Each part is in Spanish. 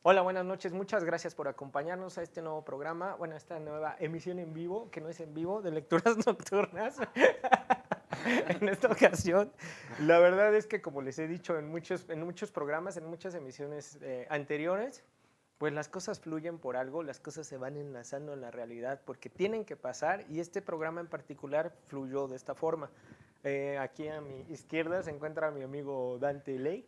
Hola, buenas noches. Muchas gracias por acompañarnos a este nuevo programa, bueno, esta nueva emisión en vivo, que no es en vivo, de lecturas nocturnas. En esta ocasión, la verdad es que como les he dicho en muchos programas, en muchas emisiones anteriores, pues las cosas fluyen por algo, las cosas se van enlazando en la realidad porque tienen que pasar y este programa en particular fluyó de esta forma. Aquí a mi izquierda se encuentra mi amigo Dante Ley,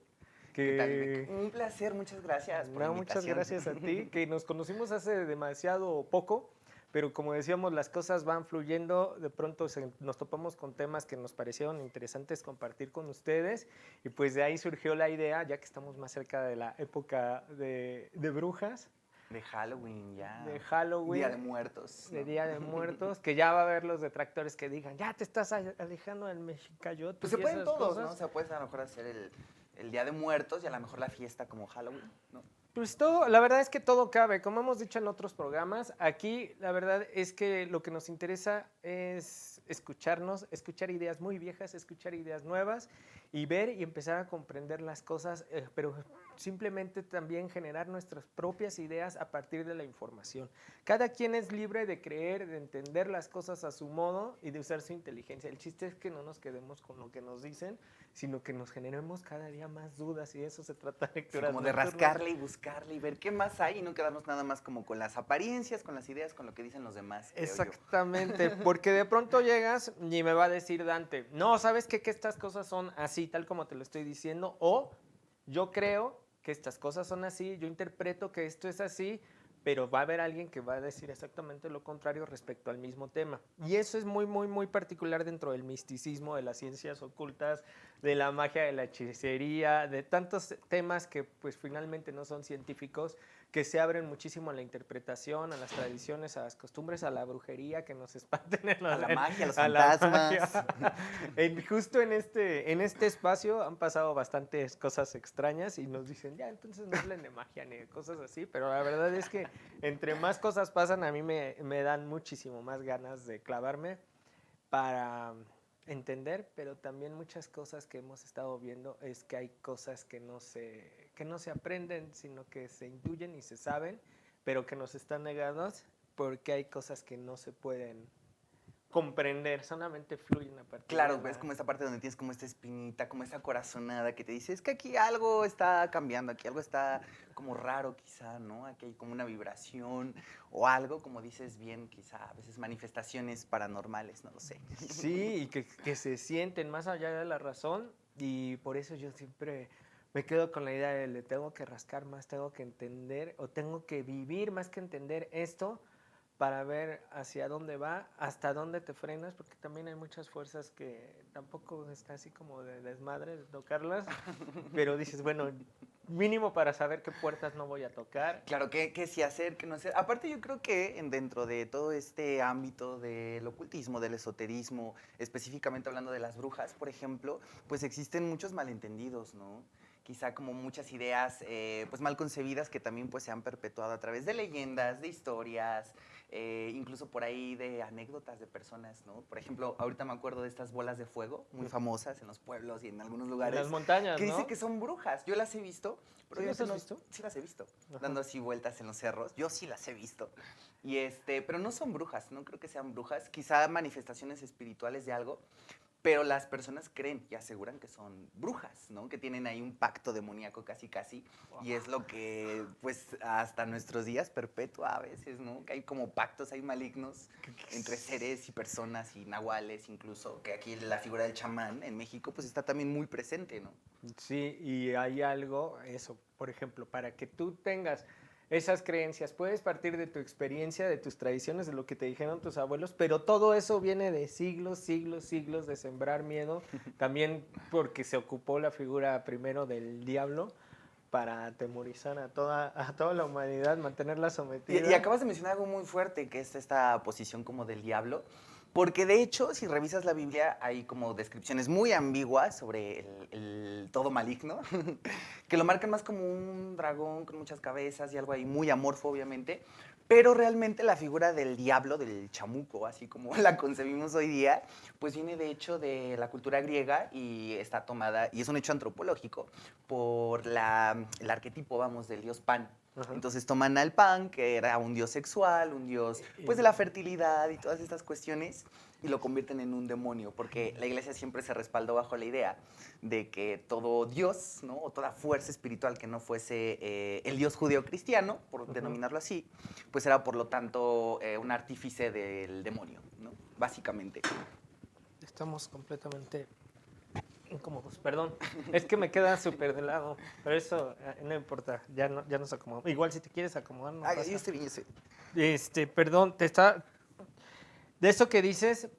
¿Qué tal, Ivek? que Un placer, muchas gracias por la no, muchas invitación. gracias a ti, que nos conocimos hace demasiado poco, pero como decíamos, las cosas van fluyendo, de pronto nos topamos con temas que nos parecieron interesantes compartir con ustedes, y pues de ahí surgió la idea, ya que estamos más cerca de la época de brujas, De Halloween de ya, Día Halloween, de Muertos, de ¿no? Día de Muertos, que ya va a haber los detractores que digan, ya te estás alejando del Pues Mexicayotl se y pueden esas todos, ¿no? O cosas. sea, puedes a lo mejor hacer el Día de Muertos y a lo mejor la fiesta como Halloween, ¿no? Pues todo, la verdad es que todo cabe, como hemos dicho en otros programas, aquí la verdad es que lo que nos interesa es escucharnos, escuchar ideas muy viejas, escuchar ideas nuevas y ver y empezar a comprender las cosas, pero simplemente también generar nuestras propias ideas a partir de la información. Cada quien es libre de creer, de entender las cosas a su modo y de usar su inteligencia. El chiste es que no nos quedemos con lo que nos dicen, sino que nos generemos cada día más dudas y de eso se trata Sí, Lecturas como de Nocturnas. rascarle y buscarle y ver qué más hay y no quedarnos nada más como con las apariencias, con las ideas, con lo que dicen los demás, creo yo. Exactamente, porque de pronto llegas y me va a decir Dante, no, ¿sabes qué? Que estas cosas son así, tal como te lo estoy diciendo, o yo creo que estas cosas son así, yo interpreto que esto es así, pero va a haber alguien que va a decir exactamente lo contrario respecto al mismo tema. Y eso es muy, muy, muy particular dentro del misticismo, de las ciencias ocultas, de la magia, de la hechicería, de tantos temas que pues finalmente no son científicos, que se abren muchísimo a la interpretación, a las tradiciones, a las costumbres, a la brujería, que nos espanten A la magia, a los a la fantasmas. magia. Justo en este espacio han pasado bastantes cosas extrañas y nos dicen, ya, entonces no hablen de magia ni de cosas así, pero la verdad es que entre más cosas pasan, a mí me dan muchísimo más ganas de clavarme para entender, pero también muchas cosas que hemos estado viendo es que hay cosas que no se aprenden, sino que se intuyen y se saben, pero que nos están negadas porque hay cosas que no se pueden comprender, solamente fluyen a partir de Claro, ves la... como esta parte donde tienes como esta espinita, como esa corazonada que te dice, es que aquí algo está cambiando, aquí algo está como raro quizá, ¿no? Aquí hay como una vibración o algo, como dices bien, quizá a veces manifestaciones paranormales, no lo sé. Sí, y que se sienten más allá de la razón y por eso yo siempre me quedo con la idea de le tengo que rascar más, tengo que entender o tengo que vivir más que entender esto para ver hacia dónde va, hasta dónde te frenas, porque también hay muchas fuerzas que tampoco está así como de desmadre de tocarlas, pero dices, bueno, mínimo para saber qué puertas no voy a tocar. Claro, que sí hacer, que no hacer. Aparte yo creo que dentro de todo este ámbito del ocultismo, del esoterismo, específicamente hablando de las brujas, por ejemplo, pues existen muchos malentendidos, ¿no? Quizá como muchas ideas pues mal concebidas que también pues se han perpetuado a través de leyendas, de historias, incluso por ahí de anécdotas de personas, ¿no? Por ejemplo, ahorita me acuerdo de estas bolas de fuego muy famosas en los pueblos y en algunos En las lugares montañas, que dice ¿no? que son brujas. Yo las he visto, pero ¿Sí las obviamente has no, visto? sí las he visto, Ajá. dando así vueltas en los cerros. Yo sí las he visto. Y pero no son brujas, no creo que sean brujas, quizá manifestaciones espirituales de algo, pero las personas creen y aseguran que son brujas, ¿no? Que tienen ahí un pacto demoníaco casi casi, y es lo que pues hasta nuestros días perpetúa a veces, ¿no? Que hay como pactos ahí malignos entre seres y personas y nahuales incluso, que aquí la figura del chamán en México pues está también muy presente, ¿no? Sí, y hay algo, eso, por ejemplo, para que tú tengas esas creencias, puedes partir de tu experiencia, de tus tradiciones, de lo que te dijeron tus abuelos, pero todo eso viene de siglos, siglos, siglos de sembrar miedo, también porque se ocupó la figura primero del diablo para atemorizar a toda la humanidad, mantenerla Y sometida. acabas de mencionar algo muy fuerte, que es esta posición como del diablo, porque de hecho, si revisas la Biblia, hay como descripciones muy ambiguas sobre el todo maligno, que lo marcan más como un dragón con muchas cabezas y algo ahí muy amorfo, obviamente, pero realmente la figura del diablo, del chamuco, así como la concebimos hoy día, pues viene de hecho de la cultura griega y está tomada, y es un hecho antropológico, por el arquetipo, vamos, del dios Pan. Ajá. Entonces toman al Pan, que era un dios sexual, un dios pues de la fertilidad y todas estas cuestiones, y lo convierten en un demonio, porque la iglesia siempre se respaldó bajo la idea de que todo dios, ¿no? O toda fuerza espiritual que no fuese el dios judeo-cristiano, por denominarlo así, pues era por lo tanto un artífice del demonio, ¿no? Básicamente. Estamos completamente incómodos, perdón. Es que me queda súper de lado, pero eso no importa, ya nos acomodamos. Igual si te quieres acomodar, no pasa. Yo estoy bien, yo estoy. Perdón, de eso que dices,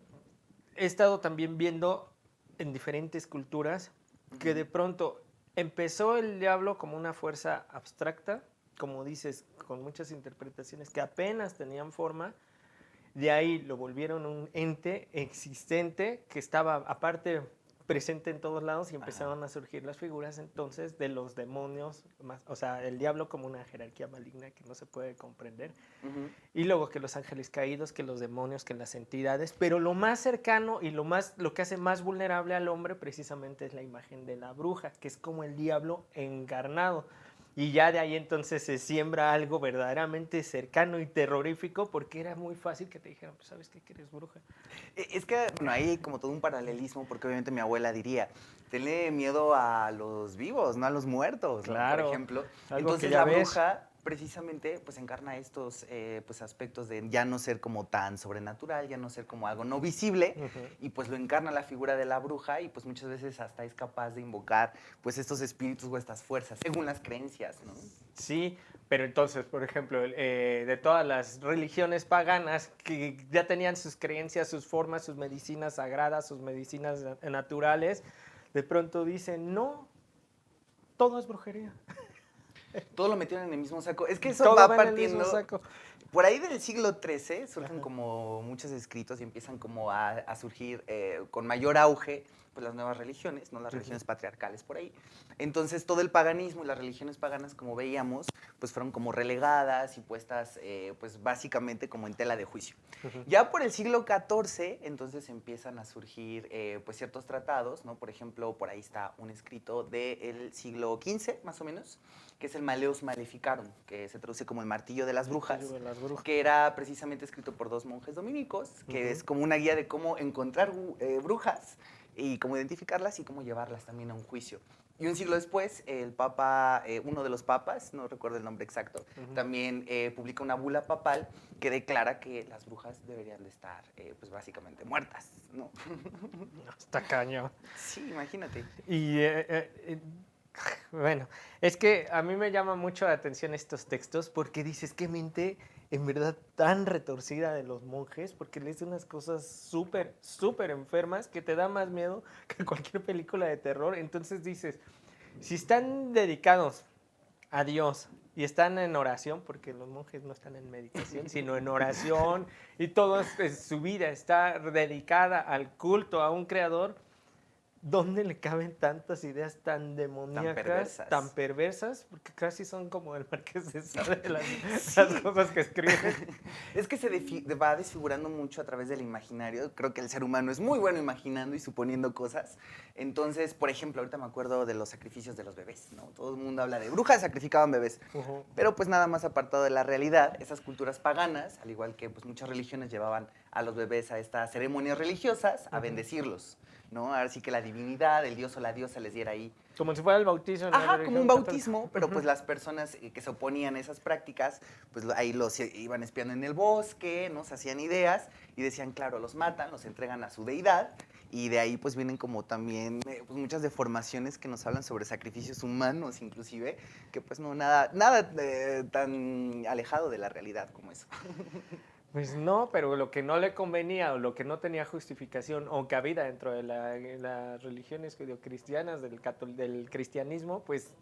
he estado también viendo en diferentes culturas que de pronto empezó el diablo como una fuerza abstracta, como dices, con muchas interpretaciones que apenas tenían forma. De ahí lo volvieron un ente existente que estaba aparte presente en todos lados y empezaron a surgir las figuras entonces de los demonios, o sea, el diablo como una jerarquía maligna que no se puede comprender. Y luego que los ángeles caídos, que los demonios, que las entidades, pero lo más cercano y lo que hace más vulnerable al hombre precisamente es la imagen de la bruja, que es como el diablo encarnado. Y ya de ahí entonces se siembra algo verdaderamente cercano y terrorífico porque era muy fácil que te dijeran, pues sabes qué, que eres bruja. Es que, bueno, ahí hay como todo un paralelismo, porque obviamente mi abuela diría, tenle miedo a los vivos, no a los muertos, ¿no? Claro, Por ejemplo. algo que Entonces ya la ves. bruja precisamente pues encarna estos pues aspectos de ya no ser como tan sobrenatural, ya no ser como algo no visible, y pues lo encarna la figura de la bruja y pues muchas veces hasta es capaz de invocar pues estos espíritus o estas fuerzas, según las creencias, ¿no? Sí, pero entonces, por ejemplo, de todas las religiones paganas que ya tenían sus creencias, sus formas, sus medicinas sagradas, sus medicinas naturales, de pronto dicen, no, todo es brujería. Todo lo metieron en el mismo saco. Es que eso Todo va va en el mismo partiendo. saco. Por ahí del siglo XIII surgen como muchos escritos y empiezan como a surgir con mayor auge pues las nuevas religiones, ¿no? Las religiones patriarcales por ahí. Entonces todo el paganismo y las religiones paganas, como veíamos, pues fueron como relegadas y puestas pues básicamente como en tela de juicio. Ya por el siglo XIV, entonces empiezan a surgir pues ciertos tratados, ¿no? Por ejemplo, por ahí está un escrito del siglo XV, más o menos, que es el Maleus Maleficarum, que se traduce como el martillo de las brujas, que era precisamente escrito por dos monjes dominicos, que es como una guía de cómo encontrar brujas y cómo identificarlas y cómo llevarlas también a un juicio. Y un siglo después, el papa, uno de los papas, no recuerdo el nombre exacto, también publica una bula papal que declara que las brujas deberían de estar, pues básicamente muertas, ¿no? Está cañón. Sí, imagínate. Y bueno, es que a mí me llama mucho la atención estos textos porque dices que mente en verdad tan retorcida de los monjes, porque lees unas cosas súper, súper enfermas que te da más miedo que cualquier película de terror. Entonces dices, si están dedicados a Dios y están en oración, porque los monjes no están en meditación, sino en oración, y toda su vida está dedicada al culto a un creador, ¿dónde le caben tantas ideas tan demoníacas, tan perversas? Porque casi son como el Marqués de Sade, las cosas que escriben. Es que se va desfigurando mucho a través del imaginario. Creo que el ser humano es muy bueno imaginando y suponiendo cosas. Entonces, por ejemplo, ahorita me acuerdo de los sacrificios de los bebés, ¿no? Todo el mundo habla de brujas sacrificaban bebés. Pero pues nada más apartado de la realidad, esas culturas paganas, al igual que pues muchas religiones llevaban a los bebés a estas ceremonias religiosas a bendecirlos, ¿no? Ahora sí que la divinidad, el dios o la diosa les diera ahí. Como si fuera el bautismo. Ajá, como un bautismo, pero pues las personas que se oponían a esas prácticas, pues ahí los iban espiando en el bosque, ¿no? Se hacían ideas y decían, claro, los matan, los entregan a su deidad, y de ahí pues vienen como también pues muchas deformaciones que nos hablan sobre sacrificios humanos inclusive, que pues no, nada tan alejado de la realidad como eso. Pues no, pero lo que no le convenía o lo que no tenía justificación o cabida dentro de las religiones judeocristianas, del cristianismo, pues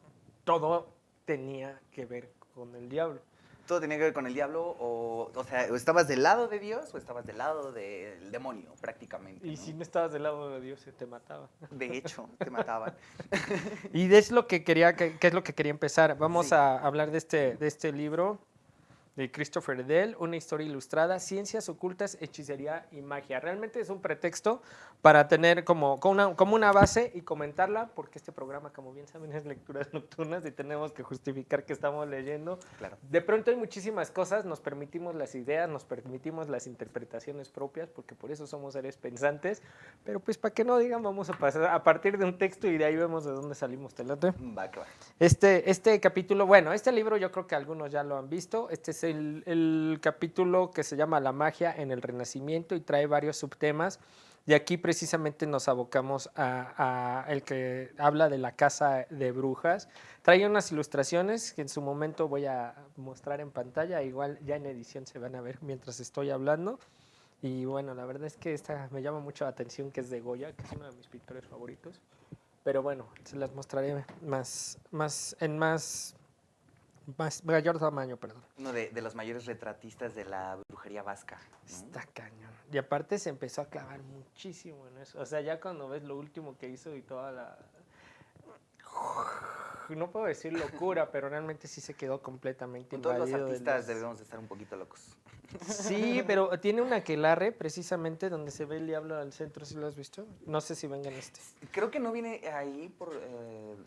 todo tenía que ver con el diablo. Todo tenía que ver con el diablo, o sea, o estabas del lado de Dios o estabas del lado del demonio, prácticamente. Y ¿no? si no estabas del lado de Dios, se te mataba. De hecho, te mataban. Y es lo que quería, ¿qué es lo que quería empezar? Vamos Sí. a hablar de este libro de Christopher Dell, una historia ilustrada, ciencias ocultas, hechicería y magia. Realmente es un pretexto para tener como una base y comentarla, porque este programa, como bien saben, es lecturas nocturnas y tenemos que justificar que estamos leyendo. Claro. De pronto hay muchísimas cosas, nos permitimos las ideas, nos permitimos las interpretaciones propias, porque por eso somos seres pensantes, pero pues para que no digan, vamos a pasar a partir de un texto y de ahí vemos de dónde salimos. ¿Te late? Va, que va. Este capítulo, bueno, este libro yo creo que algunos ya lo han visto. Este es el capítulo que se llama La magia en el Renacimiento y trae varios subtemas. De aquí precisamente nos abocamos a el que habla de la casa de brujas. Trae unas ilustraciones que en su momento voy a mostrar en pantalla. Igual ya en edición se van a ver mientras estoy hablando. Y bueno, la verdad es que esta me llama mucho la atención, que es de Goya, que es uno de mis pintores favoritos. Pero bueno, se las mostraré en mayor tamaño, perdón. Uno de los mayores retratistas de la brujería vasca, ¿no? Está cañón. Y aparte se empezó a clavar muchísimo en eso. O sea, ya cuando ves lo último que hizo y toda la... No puedo decir locura, pero realmente sí se quedó completamente Con todos los invadido de artistas los- debemos de estar un poquito locos. Sí, pero tiene un aquelarre precisamente donde se ve el diablo al centro, ¿sí lo has visto? No sé si venga en este. Creo que no viene ahí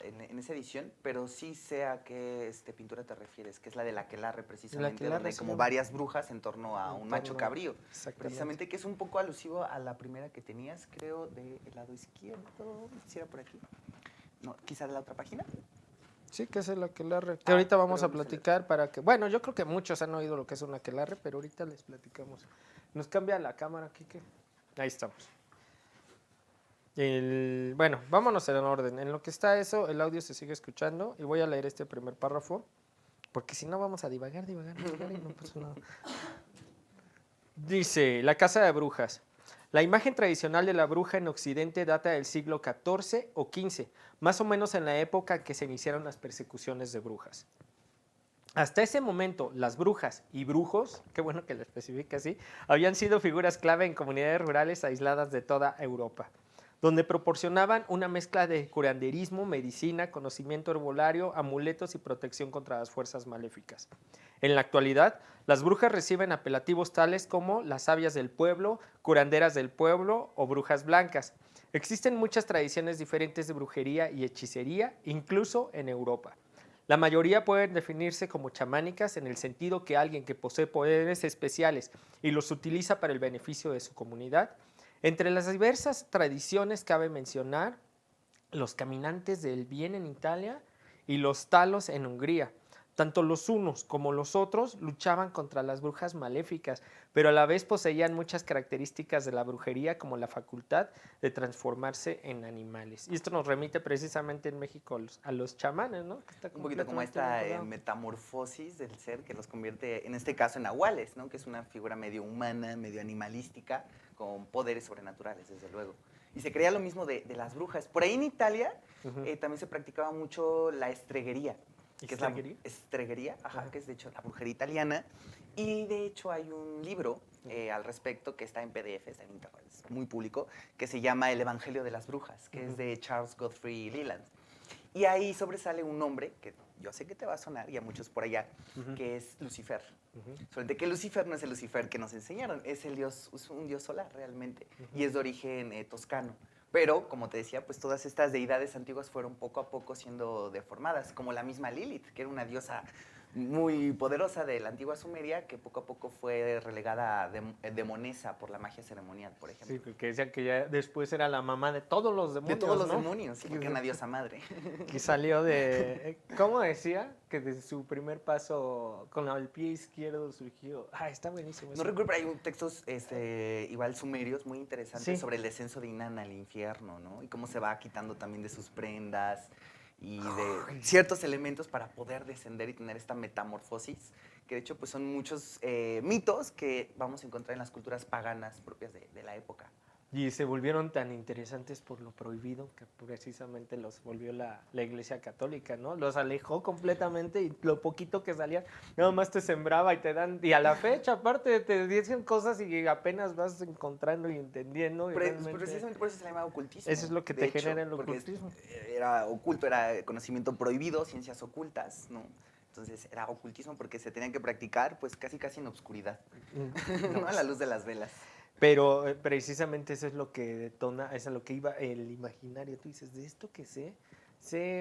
en esa edición, pero sí sé a qué pintura te refieres, que es la de la aquelarre precisamente, aquelarre, donde sí, como ¿no? varias brujas en torno a En un macho torno- cabrío. Exactamente. Precisamente que es un poco alusivo a la primera que tenías, creo, del lado izquierdo, si era por aquí. No, quizá de la otra página. Sí, que es el aquelarre. Que ahorita vamos pero a no se le- platicar para que... Bueno, yo creo que muchos han oído lo que es un aquelarre, pero ahorita les platicamos. Nos cambia la cámara, Kike. Ahí estamos. Bueno, vámonos en orden. En lo que está eso, el audio se sigue escuchando y voy a leer este primer párrafo, porque si no vamos a divagar y no pasa nada. Dice, la casa de brujas. La imagen tradicional de la bruja en Occidente data del siglo XIV o XV, más o menos en la época en que se iniciaron las persecuciones de brujas. Hasta ese momento, las brujas y brujos, qué bueno que lo especifique así, habían sido figuras clave en comunidades rurales aisladas de toda Europa, donde proporcionaban una mezcla de curanderismo, medicina, conocimiento herbolario, amuletos y protección contra las fuerzas maléficas. En la actualidad, las brujas reciben apelativos tales como las sabias del pueblo, curanderas del pueblo o brujas blancas. Existen muchas tradiciones diferentes de brujería y hechicería, incluso en Europa. La mayoría pueden definirse como chamánicas en el sentido que alguien que posee poderes especiales y los utiliza para el beneficio de su comunidad. Entre las diversas tradiciones cabe mencionar los caminantes del bien en Italia y los talos en Hungría. Tanto los unos como los otros luchaban contra las brujas maléficas, pero a la vez poseían muchas características de la brujería, como la facultad de transformarse en animales. Y esto nos remite precisamente en México a los chamanes, ¿no? Que está Un poquito como completamente esta vinculado. metamorfosis del ser que los convierte, en este caso, en nahuales, ¿no? Que es una figura medio humana, medio animalística, con poderes sobrenaturales, desde luego. Y se creía lo mismo de las brujas. Por ahí en Italia también se practicaba mucho la estreguería. Que es la ¿Estreguería? estreguería, Ajá. que es de hecho la brujería italiana. Y de hecho hay un libro al respecto que está en PDF, está en internet, es muy público, que se llama El Evangelio de las Brujas, que es de Charles Godfrey Leland. Y ahí sobresale un nombre que yo sé que te va a sonar y a muchos por allá, que es Lucifer. Solamente que Lucifer no es el Lucifer que nos enseñaron, es un dios solar realmente, y es de origen toscano. Pero, como te decía, pues todas estas deidades antiguas fueron poco a poco siendo deformadas, como la misma Lilith, que era una diosa muy poderosa de la antigua Sumeria, que poco a poco fue relegada a demonesa por la magia ceremonial, por ejemplo. Sí, porque decían que ya después era la mamá de todos los De demonios, todos los ¿no? demonios, sí, porque era una diosa madre. Que salió de... ¿Cómo decía? Que de su primer paso con el pie izquierdo surgió... Ah, está buenísimo. No eso. recuerdo, pero hay textos igual sumerios muy interesantes Sí. sobre el descenso de Inanna al infierno, ¿no? Y cómo se va quitando también de sus prendas y de ciertos elementos para poder descender y tener esta metamorfosis, que de hecho pues son muchos mitos que vamos a encontrar en las culturas paganas propias de la época. Y se volvieron tan interesantes por lo prohibido que precisamente los volvió la Iglesia Católica, ¿no? Los alejó completamente y lo poquito que salían, nada más te sembraba y te dan... Y a la fecha, aparte, te dicen cosas y apenas vas encontrando y entendiendo. Y realmente Precisamente por eso se le llama ocultismo. eso es lo que de te hecho, genera el porque ocultismo. era oculto, era conocimiento prohibido, ciencias ocultas, ¿no? Entonces era ocultismo porque se tenían que practicar pues casi en obscuridad, No, ¿no? A la luz de las velas. pero precisamente eso es lo que detona, es a lo que iba el imaginario. Tú dices, de esto que sé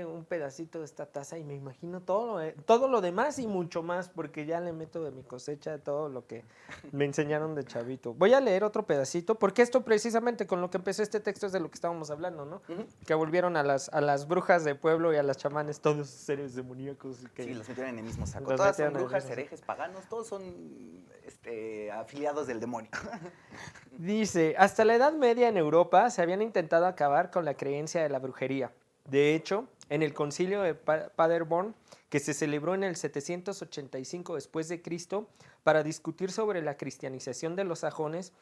un pedacito de esta taza y me imagino todo lo demás y mucho más, porque ya le meto de mi cosecha todo lo que me enseñaron de chavito. Voy a leer otro pedacito, porque esto precisamente con lo que empezó este texto es de lo que estábamos hablando, ¿no? Ujú. Que volvieron a las brujas de pueblo y a las chamanes, todos seres demoníacos. Que Sí, los metieron en el mismo saco. los Todas son metieron en el brujas, mismo saco. herejes, paganos, todos son afiliados del demonio. Dice, hasta la Edad Media en Europa se habían intentado acabar con la creencia de la brujería. De hecho, en el concilio de Paderborn, que se celebró en el 785 después de Cristo para discutir sobre la cristianización de los sajones,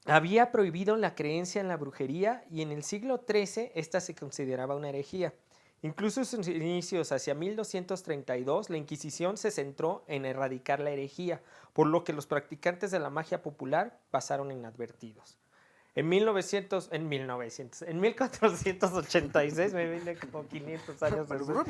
había prohibido la creencia en la brujería y en el siglo XIII esta se consideraba una herejía. Incluso en sus inicios, hacia 1232, la Inquisición se centró en erradicar la herejía, por lo que los practicantes de la magia popular pasaron inadvertidos. En 1486, me vine como 500 años después.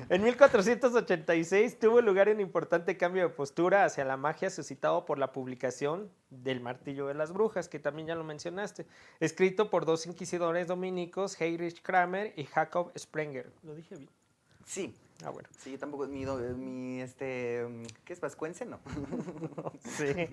En 1486 tuvo lugar un importante cambio de postura hacia la magia suscitado por la publicación del Martillo de las Brujas, que también ya lo mencionaste, escrito por dos inquisidores dominicos, Heinrich Kramer y Jacob Sprenger. ¿Lo dije bien? Sí. Ah, bueno. Sí, yo tampoco, ¿qué es vascuence? No. Sí.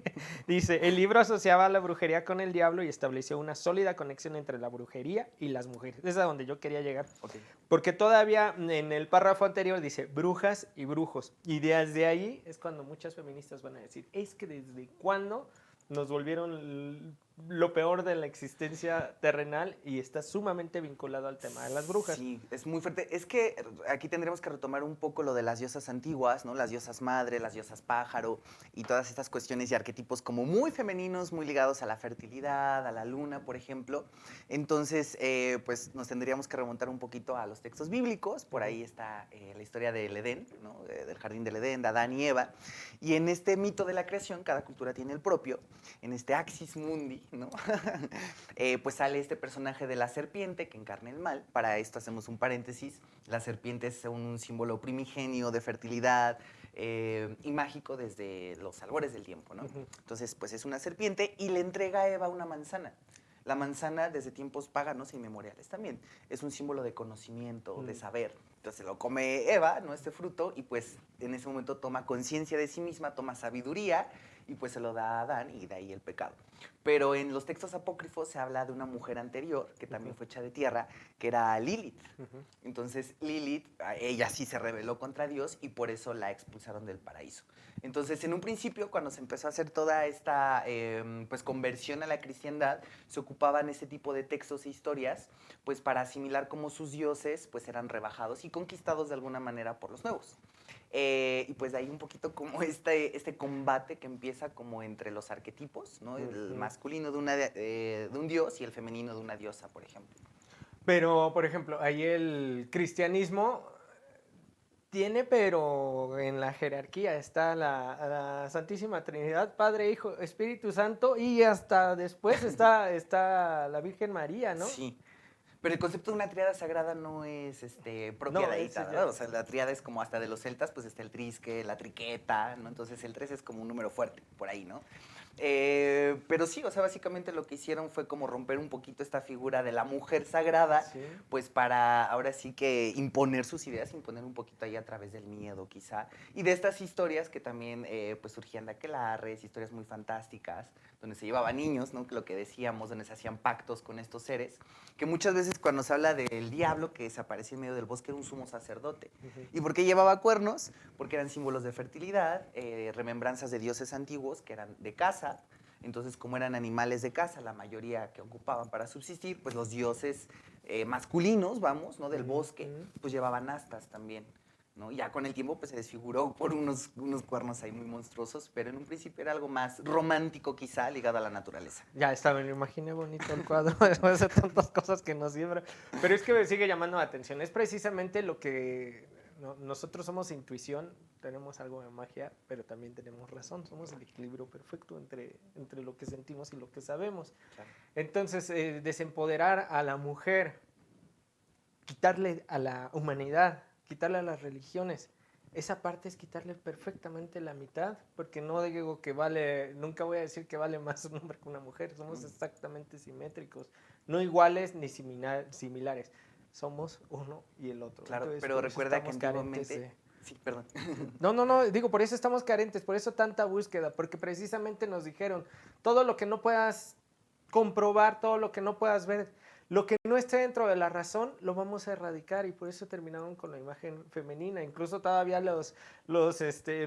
Dice, el libro asociaba a la brujería con el diablo y estableció una sólida conexión entre la brujería y las mujeres. Es a donde yo quería llegar. Ok. Porque todavía en el párrafo anterior dice brujas y brujos. Y desde ahí es cuando muchas feministas van a decir, es que desde cuándo nos volvieron lo peor de la existencia terrenal y está sumamente vinculado al tema de las brujas. Sí, es muy fuerte. Es que aquí tendremos que retomar un poco lo de las diosas antiguas, ¿no? Las diosas madre, las diosas pájaro y todas estas cuestiones y arquetipos como muy femeninos, muy ligados a la fertilidad, a la luna, por ejemplo. Entonces, pues nos tendríamos que remontar un poquito a los textos bíblicos. Por ahí está la historia del Edén, ¿no? Del jardín del Edén, de Adán y Eva. Y en este mito de la creación, cada cultura tiene el propio. En este Axis Mundi, ¿no? Pues sale este personaje de la serpiente que encarna el mal. Para esto hacemos un paréntesis. Las serpientes son un símbolo primigenio de fertilidad y mágico desde los albores del tiempo, ¿no? Entonces, pues es una serpiente y le entrega a Eva una manzana. La manzana desde tiempos paganos e inmemoriales también. Es un símbolo de conocimiento, de saber. Entonces lo come Eva, ¿no? Este fruto, y pues en ese momento toma conciencia de sí misma, toma sabiduría, y pues se lo da a Adán, y de ahí el pecado. Pero en los textos apócrifos se habla de una mujer anterior, que también fue hecha de tierra, que era Lilith. Entonces Lilith, ella sí se rebeló contra Dios, y por eso la expulsaron del paraíso. Entonces, en un principio, cuando se empezó a hacer toda esta pues, conversión a la cristiandad, se ocupaban ese tipo de textos e historias pues, para asimilar cómo sus dioses pues, eran rebajados y conquistados de alguna manera por los nuevos. Y pues de ahí un poquito como este combate que empieza como entre los arquetipos, ¿no? El masculino de un dios y el femenino de una diosa, por ejemplo. Pero, por ejemplo, ahí el cristianismo tiene, pero en la jerarquía está la Santísima Trinidad, Padre, Hijo, Espíritu Santo, y hasta después está la Virgen María, ¿no? Sí. Pero el concepto de una tríada sagrada no es propia No, de ahí, ese ¿no? ya. O sea, la tríada es como hasta de los celtas, pues está el trisque, la triqueta, ¿no? Entonces el 3 es como un número fuerte, por ahí, ¿no? Pero sí, o sea, básicamente lo que hicieron fue como romper un poquito esta figura de la mujer sagrada, Sí. pues para ahora sí que imponer sus ideas, imponer un poquito ahí a través del miedo quizá, y de estas historias que también pues surgían de aquelarres, historias muy fantásticas, donde se llevaban niños, ¿no? Lo que decíamos, donde se hacían pactos con estos seres, que muchas veces cuando se habla del diablo que se aparecía en medio del bosque era un sumo sacerdote. ¿Y por qué llevaba cuernos? Porque eran símbolos de fertilidad, remembranzas de dioses antiguos que eran de caza. Entonces, como eran animales de caza, la mayoría que ocupaban para subsistir, pues los dioses masculinos, vamos, ¿no? Del bosque, pues llevaban astas también, ¿no? Ya con el tiempo pues se desfiguró por unos cuernos ahí muy monstruosos, pero en un principio era algo más romántico quizá, ligado a la naturaleza. Ya está, me lo imaginé bonito el cuadro, después de tantas cosas que nos siembra. Pero es que me sigue llamando la atención. Es precisamente lo que nosotros somos intuición, tenemos algo de magia, pero también tenemos razón. Somos el equilibrio perfecto entre lo que sentimos y lo que sabemos. Claro. Entonces, desempoderar a la mujer, quitarle a la humanidad, quitarle a las religiones, esa parte es quitarle perfectamente la mitad, porque no digo que nunca voy a decir que vale más un hombre que una mujer, somos exactamente simétricos, no iguales ni similares, somos uno y el otro. Claro, Entonces, pero por eso recuerda que estamos carentes antiguamente... Sí, perdón. no, digo, por eso estamos carentes, por eso tanta búsqueda, porque precisamente nos dijeron, todo lo que no puedas comprobar, todo lo que no puedas ver, lo que no esté dentro de la razón, lo vamos a erradicar y por eso terminaron con la imagen femenina. Incluso todavía los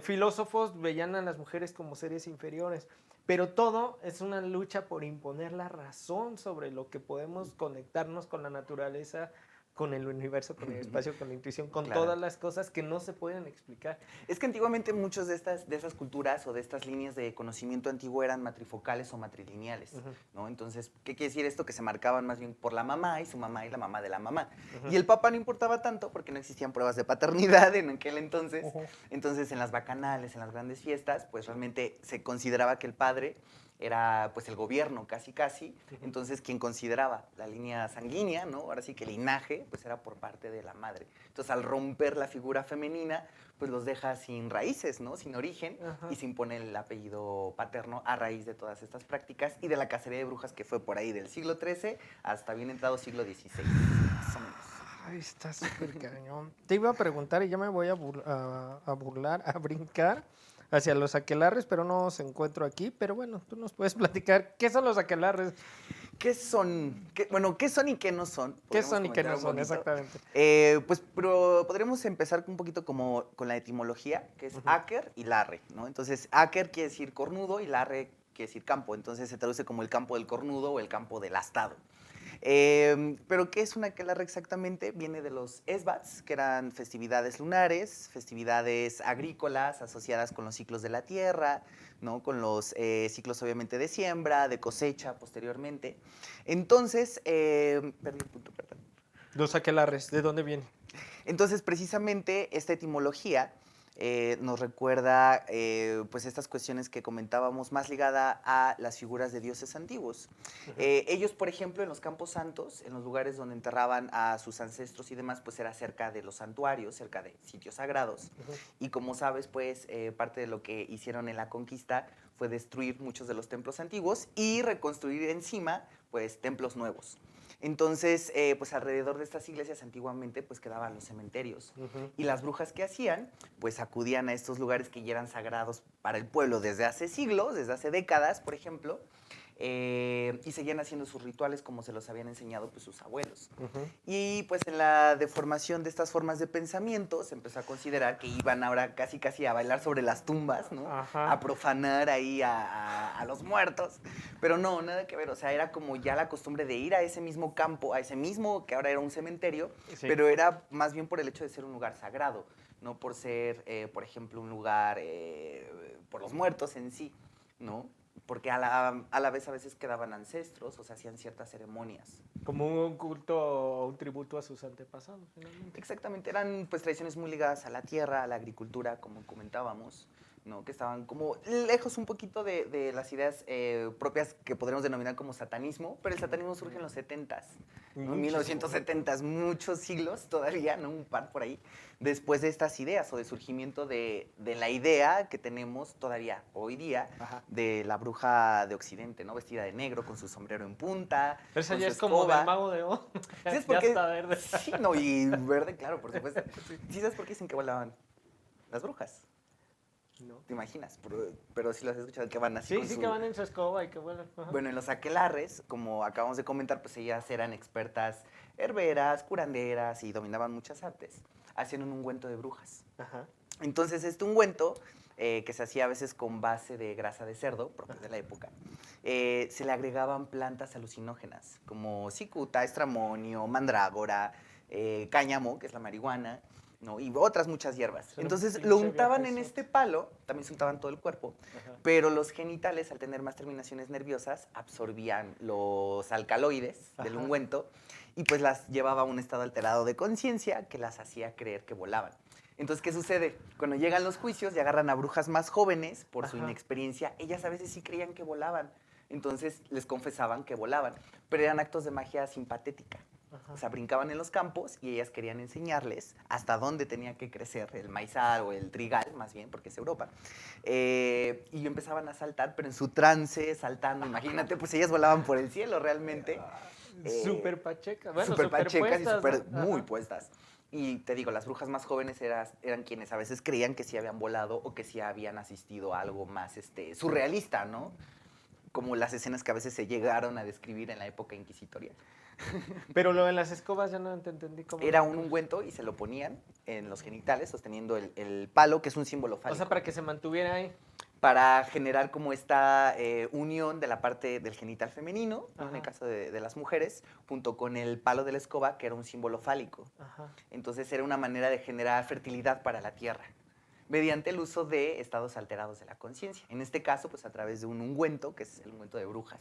filósofos veían a las mujeres como seres inferiores. Pero todo es una lucha por imponer la razón sobre lo que podemos conectarnos con la naturaleza, con el universo, con el espacio, con la intuición, con Claro. todas las cosas que no se pueden explicar. Es que antiguamente muchas de esas culturas o de estas líneas de conocimiento antiguo eran matrifocales o matrilineales, ¿no? Entonces, ¿qué quiere decir esto? Que se marcaban más bien por la mamá y su mamá y la mamá de la mamá. Y el papá no importaba tanto porque no existían pruebas de paternidad en aquel entonces. Entonces, en las bacanales, en las grandes fiestas, pues realmente se consideraba que el padre era pues el gobierno casi casi, entonces quien consideraba la línea sanguínea, ¿no? Ahora sí que el linaje, pues era por parte de la madre. Entonces al romper la figura femenina, pues los deja sin raíces, ¿no? Sin origen, y se impone el apellido paterno a raíz de todas estas prácticas y de la cacería de brujas que fue por ahí del siglo XIII hasta bien entrado siglo XVI, más o menos. Ay, está súper cañón. Te iba a preguntar y ya me voy a burlar, a brincar hacia los aquelarres, pero no os encuentro aquí. Pero bueno, tú nos puedes platicar qué son los aquelarres. ¿Qué son? ¿Qué son y qué no son? ¿Qué son y qué no son? Exactamente. Pues pero podremos empezar un poquito como con la etimología, que es áquer y larre, ¿no? Entonces, áquer quiere decir cornudo y larre quiere decir campo. Entonces se traduce como el campo del cornudo o el campo del astado. Pero ¿qué es un aquelarre exactamente? Viene de los esbats, que eran festividades lunares, festividades agrícolas asociadas con los ciclos de la tierra, ¿no? Con los ciclos obviamente de siembra, de cosecha posteriormente. Entonces, perdí el punto, perdón. Los aquelarres, ¿de dónde vienen? Entonces, precisamente esta etimología nos recuerda pues estas cuestiones que comentábamos más ligada a las figuras de dioses antiguos. Ellos, por ejemplo, en los campos santos, en los lugares donde enterraban a sus ancestros y demás, pues era cerca de los santuarios, cerca de sitios sagrados. Y como sabes, pues parte de lo que hicieron en la conquista fue destruir muchos de los templos antiguos y reconstruir encima, pues, templos nuevos. Entonces, pues alrededor de estas iglesias antiguamente pues quedaban los cementerios. Y las brujas que hacían, pues acudían a estos lugares que ya eran sagrados para el pueblo desde hace siglos, desde hace décadas, por ejemplo, y seguían haciendo sus rituales como se los habían enseñado pues sus abuelos. Y pues en la deformación de estas formas de pensamiento se empezó a considerar que iban ahora casi casi a bailar sobre las tumbas, ¿no? A profanar ahí a los muertos. Pero no, nada que ver, o sea, era como ya la costumbre de ir a ese mismo campo, a ese mismo que ahora era un cementerio, pero era más bien por el hecho de ser un lugar sagrado, no por ser, por ejemplo, un lugar por los muertos en sí, ¿no? Porque a la vez a veces quedaban ancestros o se hacían ciertas ceremonias. Como un culto o un tributo a sus antepasados, finalmente. Exactamente, eran pues tradiciones muy ligadas a la tierra, a la agricultura, como comentábamos, ¿no? Que estaban como lejos un poquito de las ideas propias que podríamos denominar como satanismo, pero el satanismo surge en los 70s, ¿no? En 1970s, muchos siglos todavía, ¿no? Un par por ahí, después de estas ideas o de surgimiento de la idea que tenemos todavía hoy día de la bruja de Occidente, ¿no? Vestida de negro, con su sombrero en punta. Pero eso ya es como del Mago de Oz. ¿Sí es porque, ya está verde. Sí, no, y verde, claro, por supuesto. ¿Sí sabes por qué dicen que volaban las brujas? No. ¿Te imaginas? Pero sí lo has escuchado, que van así. Sí, que van en su escoba y que vuelan. Bueno, en los aquelarres, como acabamos de comentar, pues ellas eran expertas herberas, curanderas y dominaban muchas artes. Hacían un ungüento de brujas. Entonces, este ungüento, que se hacía a veces con base de grasa de cerdo, propio de la época, se le agregaban plantas alucinógenas, como cicuta, estramonio, mandrágora, cáñamo, que es la marihuana, ¿no? Y otras muchas hierbas. Entonces lo untaban en este palo, también se untaban todo el cuerpo, pero los genitales, al tener más terminaciones nerviosas, absorbían los alcaloides del ungüento y pues las llevaba a un estado alterado de conciencia que las hacía creer que volaban. Entonces, ¿qué sucede? Cuando llegan los juicios y agarran a brujas más jóvenes por su inexperiencia, ellas a veces sí creían que volaban. Entonces les confesaban que volaban, pero eran actos de magia simpatética. Ajá. O sea, brincaban en los campos y ellas querían enseñarles hasta dónde tenía que crecer el maizal o el trigal, más bien, porque es Europa. Y empezaban a saltar, pero en su trance, saltando, imagínate, pues ellas volaban por el cielo realmente. Súper pachecas, bueno, Súper súper pachecas y puestas, ¿no? súper muy Ajá. puestas. Y te digo, las brujas más jóvenes eran quienes a veces creían que sí habían volado o que sí habían asistido a algo más surrealista, ¿no? Como las escenas que a veces se llegaron a describir en la época inquisitoria. Pero lo de las escobas ya no te entendí cómo Era lo... un ungüento y se lo ponían en los genitales sosteniendo el palo, que es un símbolo O sea, fálico, para que se mantuviera ahí. para generar como esta unión de la parte del genital femenino, ¿no? En el Ajá, caso de las mujeres, junto con el palo de la escoba, que era un símbolo fálico. ajá. Entonces era una manera de generar fertilidad para la tierra, mediante el uso de estados alterados de la conciencia. En este caso, pues a través de un ungüento, que es el ungüento de brujas.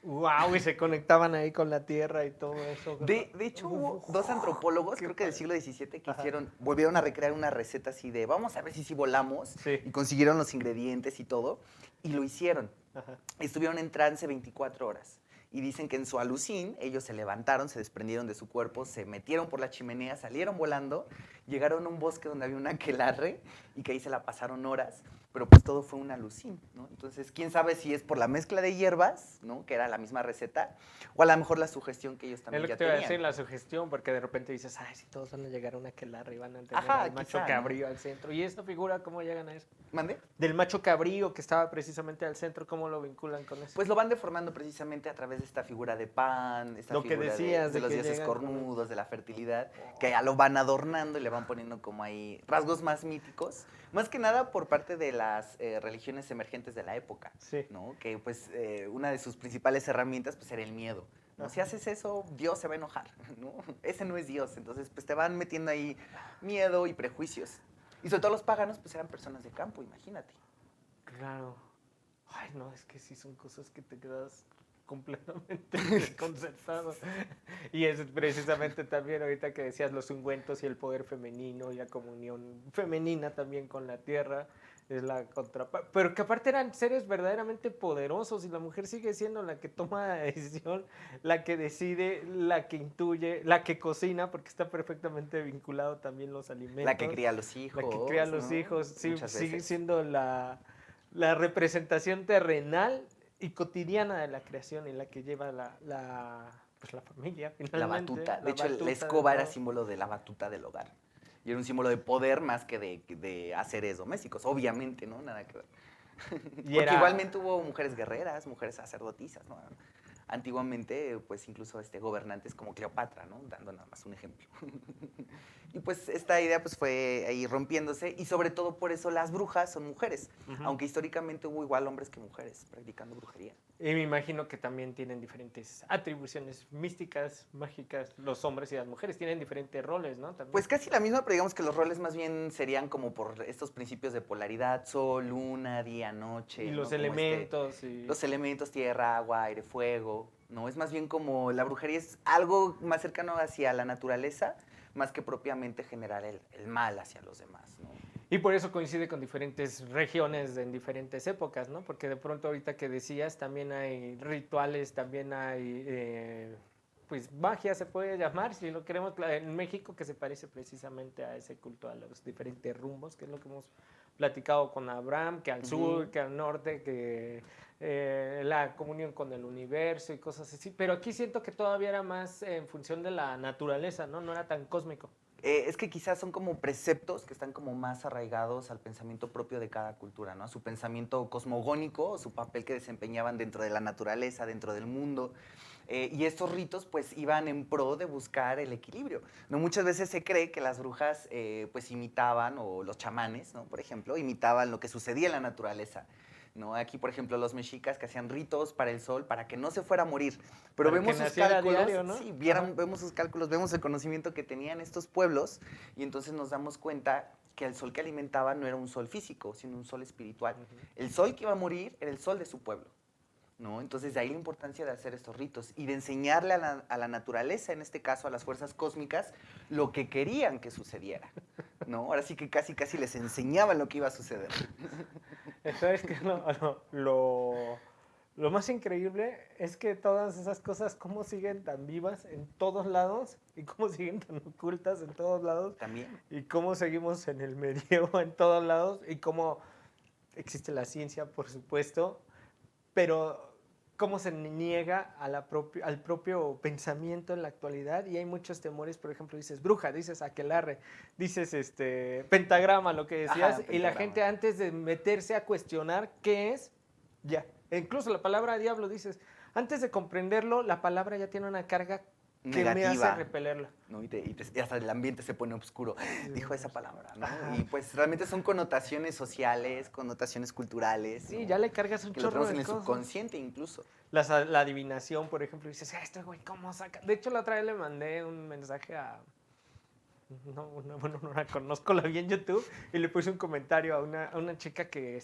Wow, y se conectaban ahí con la tierra y todo eso. De hecho, hubo dos antropólogos, Qué creo que del padre. siglo XVII, que Ajá. volvieron a recrear una receta así de, vamos a ver si volamos, Sí. y consiguieron los ingredientes y todo, y lo hicieron. Ajá. Estuvieron en trance 24 horas. Y dicen que en su alucín, ellos se levantaron, se desprendieron de su cuerpo, se metieron por la chimenea, salieron volando, llegaron a un bosque donde había un aquelarre y que ahí se la pasaron horas, pero pues todo fue un alucín, ¿no? Entonces, quién sabe si es por la mezcla de hierbas, ¿no? Que era la misma receta, o a lo mejor la sugestión que ellos Es también lo que ya te iba a tenían. decir, la sugestión, porque de repente dices, ay, si todos van a llegar a una aquelarre y van a tener Ajá, al macho quizá, ¿no? cabrío al centro. ¿Y esta figura cómo llegan a eso? ¿Mande? Del macho cabrío que estaba precisamente al centro, ¿cómo lo vinculan con eso? Pues lo van deformando precisamente a través de esta figura de Pan, esta Lo que figura decías de de los que dioses llegan con el... cornudos, de la fertilidad, que ya lo van adornando y le van poniendo como ahí rasgos más míticos, más que nada por parte de las religiones emergentes de la época, Sí. ¿no? Que pues una de sus principales herramientas pues era el miedo, ¿no? Si Ajá. haces eso, Dios se va a enojar, ¿no? Ese no es Dios, entonces pues te van metiendo ahí miedo y prejuicios. Y sobre todo los paganos pues eran personas de campo, imagínate. Claro. Ay, no, es que sí son cosas que te quedas completamente desconcertado. Y es precisamente también ahorita que decías los ungüentos y el poder femenino y la comunión femenina también con la tierra. Es la contraparte. Pero que aparte eran seres verdaderamente poderosos y la mujer sigue siendo la que toma la decisión, la que decide, la que intuye, la que cocina, porque está perfectamente vinculado también los alimentos. La que cría a los La que cría a hijos, los ¿no? hijos, sí, Muchas sigue veces. siendo la representación terrenal y cotidiana de la creación y la que lleva pues la familia La finalmente, batuta. De la hecho, la batuta de escoba era todo. símbolo de la batuta del hogar. Y era un símbolo de poder más que de haceres domésticos, obviamente, ¿no? Nada que ver. Y Porque era, igualmente hubo mujeres guerreras, mujeres sacerdotisas, ¿no? Antiguamente, pues incluso gobernantes como Cleopatra, ¿no? Dando nada más un ejemplo. Y pues esta idea pues fue ahí rompiéndose y sobre todo por eso las brujas son mujeres, ujú. aunque históricamente hubo igual hombres que mujeres practicando brujería. Y me imagino que también tienen diferentes atribuciones místicas, mágicas. Los hombres y las mujeres tienen diferentes roles, ¿no? También. Pues casi la misma, pero digamos que los roles más bien serían como por estos principios de polaridad, sol, luna, día, noche, Y ¿no? los Como elementos y... los elementos tierra, agua, aire, fuego, ¿no? Es más bien como la brujería es algo más cercano hacia la naturaleza, más que propiamente generar el mal hacia los demás, ¿no? Y por eso coincide con diferentes regiones en diferentes épocas, ¿no? Porque de pronto ahorita que decías, también hay rituales, también hay, pues magia se puede llamar, si lo queremos, en México que se parece precisamente a ese culto, a los diferentes rumbos, que es lo que hemos platicado con Abraham, que al sur, que al norte, que la comunión con el universo y cosas así. Pero aquí siento que todavía era más en función de la naturaleza, ¿no? No era tan cósmico. Es que quizás son como preceptos que están como más arraigados al pensamiento propio de cada cultura, ¿no? A su pensamiento cosmogónico, su papel que desempeñaban dentro de la naturaleza, dentro del mundo. Y estos ritos pues iban en pro de buscar el equilibrio. ¿No? Muchas veces se cree que las brujas pues imitaban, o los chamanes, ¿no? Por ejemplo, imitaban lo que sucedía en la naturaleza. ¿No? Aquí, por ejemplo, los mexicas que hacían ritos para el sol para que no se fuera a morir. Pero Para que vemos sus naciera a cálculos, diario, ¿no? sí, Ajá. vemos sus cálculos, vemos el conocimiento que tenían estos pueblos y entonces nos damos cuenta que el sol que alimentaban no era un sol físico, sino un sol espiritual. Ujú. El sol que iba a morir era el sol de su pueblo. ¿No? Entonces, de ahí la importancia de hacer estos ritos y de enseñarle a la naturaleza, en este caso a las fuerzas cósmicas, lo que querían que sucediera. ¿No? Ahora sí que casi, casi les enseñaban lo que iba a suceder. ¿Sabes qué? Lo más increíble es que todas esas cosas, cómo siguen tan vivas en todos lados y cómo siguen tan ocultas en todos lados También. y cómo seguimos en el medievo en todos lados y cómo existe la ciencia, por supuesto, pero cómo se niega a al propio pensamiento en la actualidad y hay muchos temores, por ejemplo, dices bruja, dices aquelarre, dices pentagrama, lo que decías, Ajá, y la pentagrama. gente antes de meterse a cuestionar qué es, ya, e incluso la palabra diablo, dices, antes de comprenderlo, la palabra ya tiene una carga que me hace Negativa, repelerla. ¿no? Y hasta el ambiente se pone oscuro. Dijo esa palabra, ¿no? Ajá. Y pues realmente son connotaciones sociales, connotaciones culturales, Sí, ¿no? ya le cargas un Que lo chorro tenemos de en el cosas. subconsciente incluso. La adivinación, por ejemplo, dices, este güey, ¿cómo saca? De hecho, la otra vez le mandé un mensaje a. No, bueno, no la conozco, la vi en YouTube y le puse un comentario a una chica que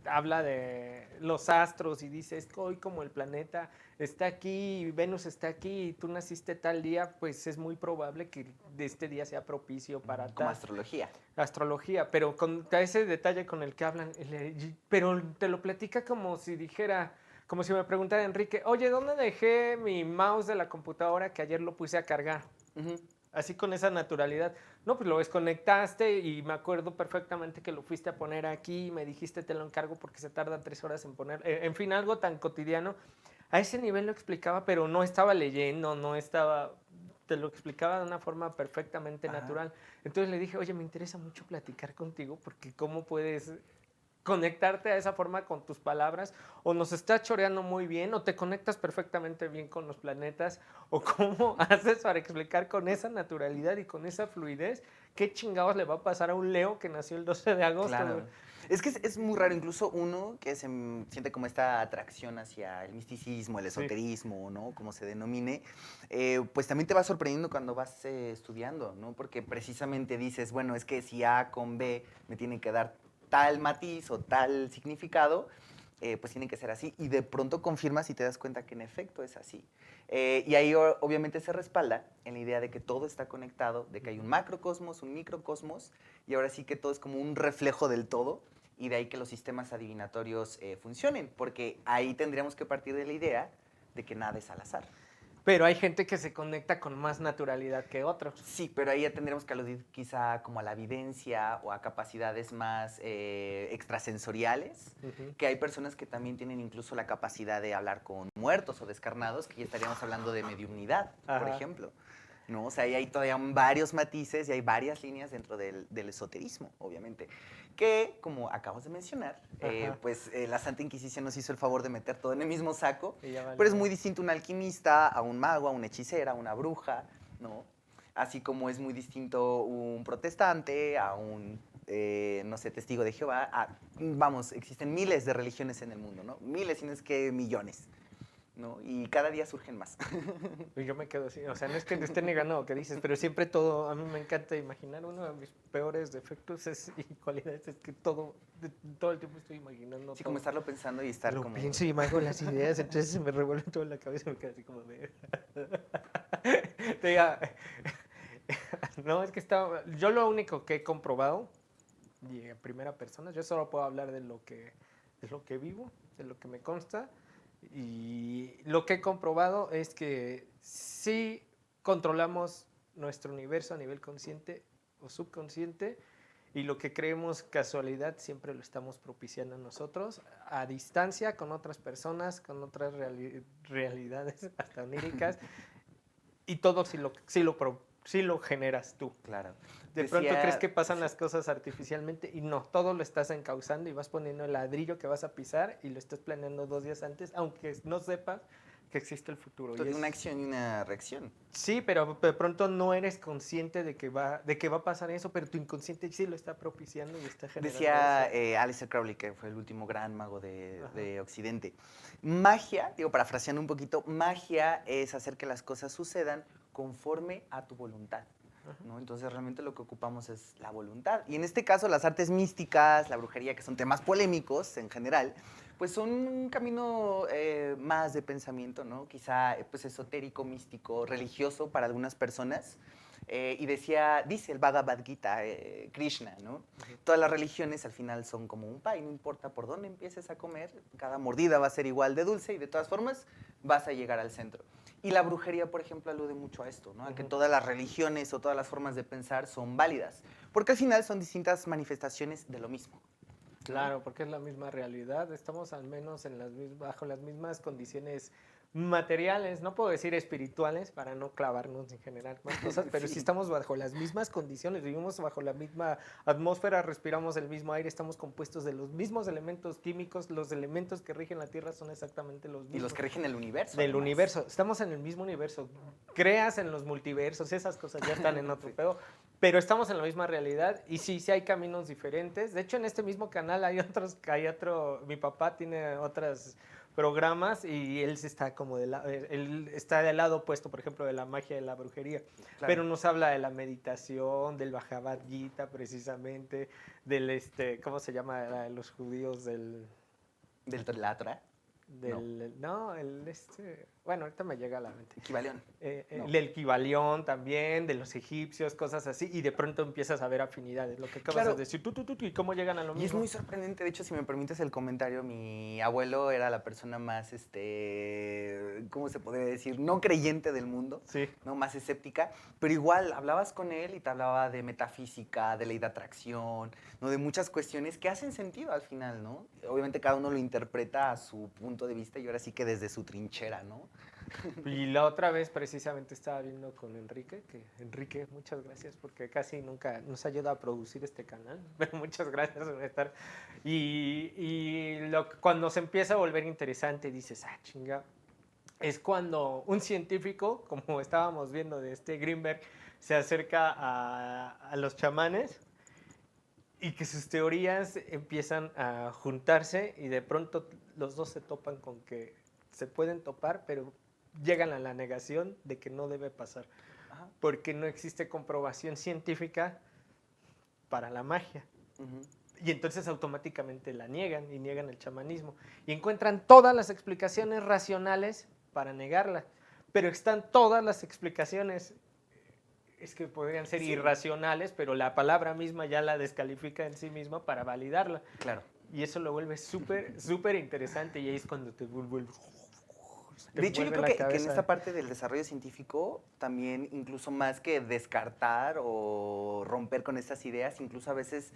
habla de los astros y dice, es que hoy como el planeta está aquí, Venus está aquí y tú naciste tal día, pues es muy probable que de este día sea propicio para Como tal astrología. astrología, pero con ese detalle con el que hablan, pero te lo platica como si dijera, como si me preguntara Enrique, oye, ¿dónde dejé mi mouse de la computadora que ayer lo puse a cargar? Ujú. Así con esa naturalidad. No, pues lo desconectaste y me acuerdo perfectamente que lo fuiste a poner aquí y me dijiste te lo encargo porque se tarda 3 horas en poner. En fin, algo tan cotidiano. A ese nivel lo explicaba, pero no estaba leyendo, no estaba. Te lo explicaba de una forma perfectamente Ajá. natural. Entonces le dije, oye, me interesa mucho platicar contigo porque cómo puedes conectarte a esa forma con tus palabras o nos está choreando muy bien o te conectas perfectamente bien con los planetas o cómo haces para explicar con esa naturalidad y con esa fluidez qué chingados le va a pasar a un Leo que nació el 12 de agosto. Claro. Es que es muy raro, incluso uno que siente como esta atracción hacia el misticismo, el Sí. esoterismo, ¿no? Como se denomine, pues también te va sorprendiendo cuando vas estudiando, ¿no? Porque precisamente dices, bueno, es que si A con B me tienen que dar tal matiz o tal significado, pues tiene que ser así. Y de pronto confirmas y te das cuenta que en efecto es así. Y ahí obviamente se respalda en la idea de que todo está conectado, de que hay un macrocosmos, un microcosmos, y ahora sí que todo es como un reflejo del todo, y de ahí que los sistemas adivinatorios funcionen, porque ahí tendríamos que partir de la idea de que nada es al azar. Pero hay gente que se conecta con más naturalidad que otros. Sí, pero ahí ya tendríamos que aludir quizá como a la evidencia o a capacidades más extrasensoriales, Ujú. que hay personas que también tienen incluso la capacidad de hablar con muertos o descarnados, que ya estaríamos hablando de mediumnidad, por Ajá. ejemplo. ¿No? O sea, ahí hay todavía varios matices y hay varias líneas dentro del esoterismo, obviamente. Que, como acabas de mencionar, Ajá. la Santa Inquisición nos hizo el favor de meter todo en el mismo saco, Y ya pero es valió. muy distinto un alquimista, a un mago, a una hechicera, a una bruja, ¿no? Así como es muy distinto un protestante a un, no sé, testigo de Jehová. Vamos, existen miles de religiones en el mundo, ¿no? Miles, si no es que millones, ¿no? Y cada día surgen más. Y yo me quedo así, o sea, no es que te esté negando lo que dices, pero siempre todo, a mí me encanta imaginar, uno de mis peores defectos y cualidades es que todo el tiempo estoy imaginando Sí, como todo. estarlo pensando y estar Lo como... pienso y me hago las ideas, entonces se me revuelve todo en la cabeza y me quedo así como de... Te diga, no, es que yo lo único que he comprobado, y en primera persona, yo solo puedo hablar de lo que vivo, de lo que me consta, y lo que he comprobado es que sí controlamos nuestro universo a nivel consciente o subconsciente, y lo que creemos casualidad siempre lo estamos propiciando nosotros, a distancia, con otras personas, con otras realidades, hasta oníricas, y todo sí lo generas tú. Claro. De pronto crees Decía, que pasan sí, las cosas artificialmente y no, todo lo estás encauzando y vas poniendo el ladrillo que vas a pisar y lo estás planeando 2 días antes, aunque no sepas que existe el futuro. Y una es acción y una reacción. sí, pero de pronto no eres consciente de que va a pasar eso, pero tu inconsciente sí lo está propiciando y está generando Decía eso. Aleister Crowley, que fue el último gran mago Ajá. de Occidente. Magia, digo, parafraseando un poquito, magia es hacer que las cosas sucedan conforme a tu voluntad. Ajá. ¿No? Entonces realmente lo que ocupamos es la voluntad. Y en este caso las artes místicas, la brujería, que son temas polémicos en general, pues son un camino más de pensamiento, ¿no? Quizá pues esotérico, místico, religioso para algunas personas, Y dice el Bhagavad Gita, Krishna, ¿no? Todas las religiones al final son como un pie, no importa por dónde empieces a comer, cada mordida va a ser igual de dulce y de todas formas vas a llegar al centro. Y la brujería, por ejemplo, alude mucho a esto, ¿no? A que todas las religiones o todas las formas de pensar son válidas, porque al final son distintas manifestaciones de lo mismo. Claro, porque es la misma realidad. Estamos al menos bajo las mismas condiciones materiales, no puedo decir espirituales para no clavarnos en general más cosas, pero sí estamos bajo las mismas condiciones, vivimos bajo la misma atmósfera, respiramos el mismo aire, estamos compuestos de los mismos elementos químicos, los elementos que rigen la Tierra son exactamente los mismos. Y los que rigen el universo. Del universo, estamos en el mismo universo, creas en los multiversos, esas cosas ya están en otro pedo, pero estamos en la misma realidad y sí hay caminos diferentes. De hecho, en este mismo canal mi papá tiene otros programas y él está como él está del lado opuesto, por ejemplo, de la magia y de la brujería. Claro. Pero nos habla de la meditación, del Bhagavad Gita precisamente, del ¿cómo se llama? De los judíos del Latra. Bueno, ahorita me llega a la mente. Equivalión. Del Equivalión también, de los egipcios, cosas así, y de pronto empiezas a ver afinidades, lo que acabas de decir, y cómo llegan a lo mismo. Y es muy sorprendente, de hecho, si me permites el comentario, mi abuelo era la persona más, ¿cómo se podría decir? No creyente del mundo, sí. ¿no? Más escéptica, pero igual hablabas con él y te hablaba de metafísica, de ley de atracción, ¿no? De muchas cuestiones que hacen sentido al final, ¿no? Obviamente cada uno lo interpreta a su punto de vista y ahora sí que desde su trinchera, ¿no? Y la otra vez precisamente estaba viendo con Enrique, Enrique, muchas gracias porque casi nunca nos ayuda a producir este canal, pero muchas gracias por estar. Cuando se empieza a volver interesante dices, chinga, es cuando un científico, como estábamos viendo de Greenberg, se acerca a los chamanes y que sus teorías empiezan a juntarse y de pronto los dos se topan con que se pueden topar, pero llegan a la negación de que no debe pasar. Ajá. Porque no existe comprobación científica para la magia. Y entonces automáticamente la niegan y niegan el chamanismo. Y encuentran todas las explicaciones racionales para negarla. Pero están todas las explicaciones, es que podrían ser irracionales, pero la palabra misma ya la descalifica en sí misma para validarla. Claro. Y eso lo vuelve súper, súper interesante y ahí es cuando te vuelve... De hecho, yo creo que en esta parte del desarrollo científico también, incluso más que descartar o romper con estas ideas, incluso a veces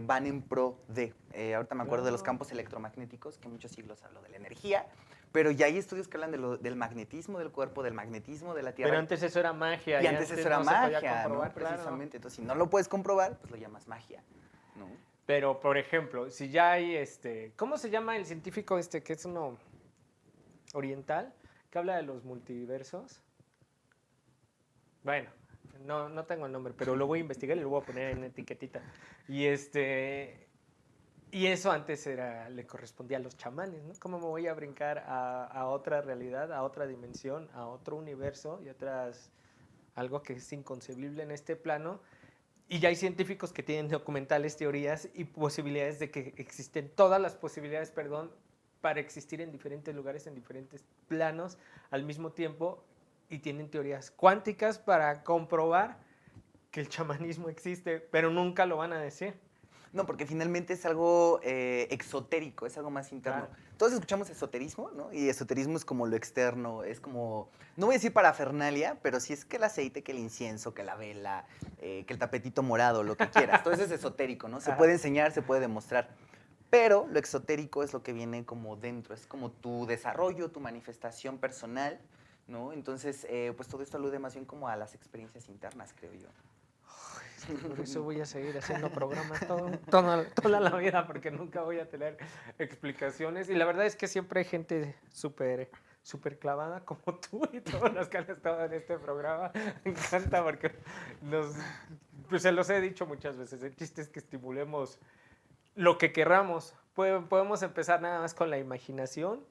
van en pro de. Ahorita me acuerdo de los campos electromagnéticos, que muchos siglos hablo de la energía, pero ya hay estudios que hablan del magnetismo del cuerpo, del magnetismo de la Tierra. Pero antes eso era magia. Y antes eso era magia, ¿no? Precisamente. Entonces, si no lo puedes comprobar, pues lo llamas magia, ¿no? Pero, por ejemplo, si ya hay ¿cómo se llama el científico que es uno oriental, que habla de los multiversos? Bueno, no tengo el nombre, pero lo voy a investigar y lo voy a poner en etiquetita. Y eso antes le correspondía a los chamanes, ¿no? ¿Cómo me voy a brincar a otra realidad, a otra dimensión, a otro universo y algo que es inconcebible en este plano? Y ya hay científicos que tienen documentales, teorías y posibilidades de que existen todas las posibilidades, para existir en diferentes lugares, en diferentes planos al mismo tiempo, y tienen teorías cuánticas para comprobar que el chamanismo existe, pero nunca lo van a decir. No, porque finalmente es algo exotérico, es algo más interno. Claro. Todos escuchamos esoterismo, ¿no? Y esoterismo es como lo externo, es como, no voy a decir parafernalia, pero sí es que el aceite, que el incienso, que la vela, que el tapetito morado, lo que quieras. Todo eso es esotérico, ¿no? Se puede enseñar, se puede demostrar. Pero lo exotérico es lo que viene como dentro, es como tu desarrollo, tu manifestación personal, ¿no? Entonces, pues todo esto alude más bien como a las experiencias internas, creo yo. Por eso voy a seguir haciendo programas toda la vida, porque nunca voy a tener explicaciones. Y la verdad es que siempre hay gente súper clavada como tú y todos los que han estado en este programa. Me encanta porque pues se los he dicho muchas veces, el chiste es que estimulemos lo que querramos. Podemos empezar nada más con la imaginación,